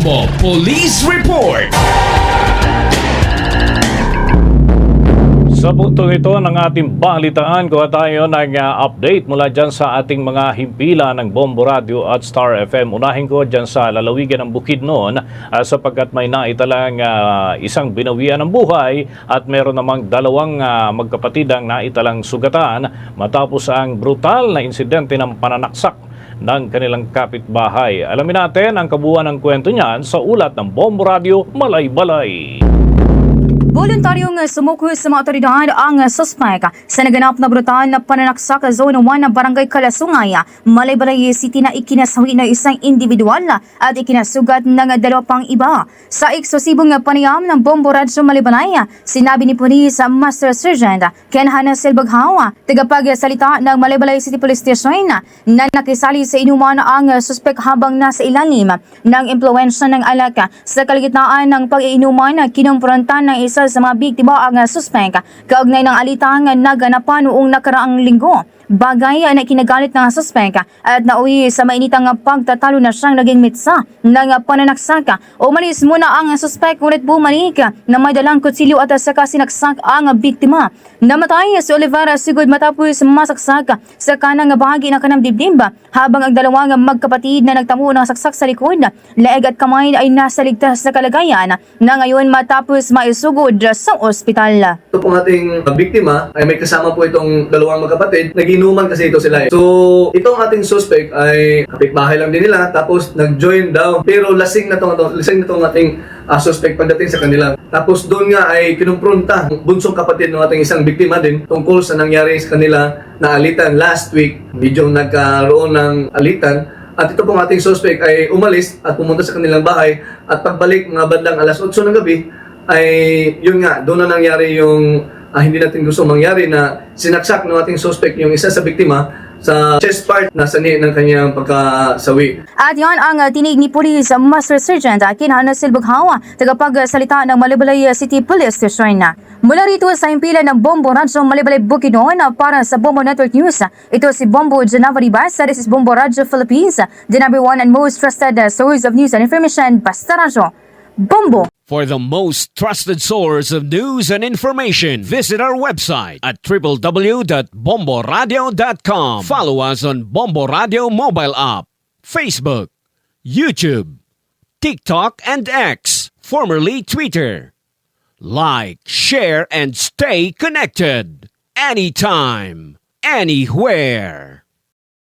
Bombo Police Report. Sa puntong ito ng ating balitaan, kuha tayo ng update mula dyan sa ating mga himpila ng Bombo Radio at Star FM. Unahin ko dyan sa lalawigan ng Bukidnon sapagkat may naitalang isang binawian ng buhay at meron namang dalawang magkapatid ang naitalang sugatan matapos ang brutal na insidente ng pananaksak ng kanilang kapitbahay. Alamin natin ang kabuuan ng kwento niyan sa ulat ng Bombo Radio Malay-Balay. Voluntaryong sumuko sa mga otoridad ang suspek sa naganap na brutal na pananaksak sa Zone 1 ng Barangay Kalasungay, Malay-Balay City na ikinasawi ng isang individual at ikinasugat ng dalawa pang iba. Sa eksplosibong panayam ng Bombo Radyo Malay-Balay, sinabi ni Police Master Sergeant Ken Hanasel Baghaw, tagapagsalita ng Malay-Balay City Police Station, na nakisali sa inuman ang suspek habang nasa ilalim ng impluensya ng alak. Sa kalagitnaan ng pag-iinuman, kinumpronta ng isa sa mga biktima ang suspek kaugnay ng alitang naganapan noong nakaraang linggo. Bagay na kinagalit ng suspek at nauwi sa mainitang pagtatalo na siyang naging mitsa ng pananaksak. Umalis muna ang suspek ngunit bumalik na may dalang kutsilyo at saka sinaksak ang biktima. Namatay si Oliver Sigud matapos masaksak sa kanang bahagi ng kanang dibdib habang ang dalawang magkapatid na nagtamo ng saksak sa likod, leeg at kamay ay nasa ligtas na kalagayan na ngayon matapos maisugod sa ospital. Ito pong ating biktima ay may kasama po itong dalawang magkapatid. Naginuman kasi ito sila. So, itong ating suspect ay kapitbahay lang din nila tapos nag-join daw. Pero lasing na itong ating suspect pagdating sa kanila. Tapos doon nga ay kinumpronta ang bunsong kapatid ng ating isang biktima din tungkol sa nangyari sa kanila na alitan last week. Medyo nagkaroon ng alitan. At ito pong ating suspect ay umalis at pumunta sa kanilang bahay at pagbalik mga bandang alas 8 ng gabi ay yun nga, doon na nangyari yung hindi natin gusto mangyari na sinaksak ng ating suspect yung isa sa biktima sa chest part na sani ng kanyang pagkasawi. At yan ang tinig ni Police Master Sergeant Ken Hanasel Baghaw, tagapagsalita ng Malay-Balay City Police Station. Mula rito sa himpilan ng Bombo Radyo Malay-Balay Bukidnon para sa Bombo Network News, ito si Bombo Janavari Bas. This is Bombo Radyo Philippines, the number one and most trusted source of news and information. Basta Radyo, Bombo! For the most trusted source of news and information, visit our website at www.bomboradio.com. Follow us on Bombo Radio mobile app, Facebook, YouTube, TikTok, and X, formerly Twitter. Like, share, and stay connected. Anytime, anywhere.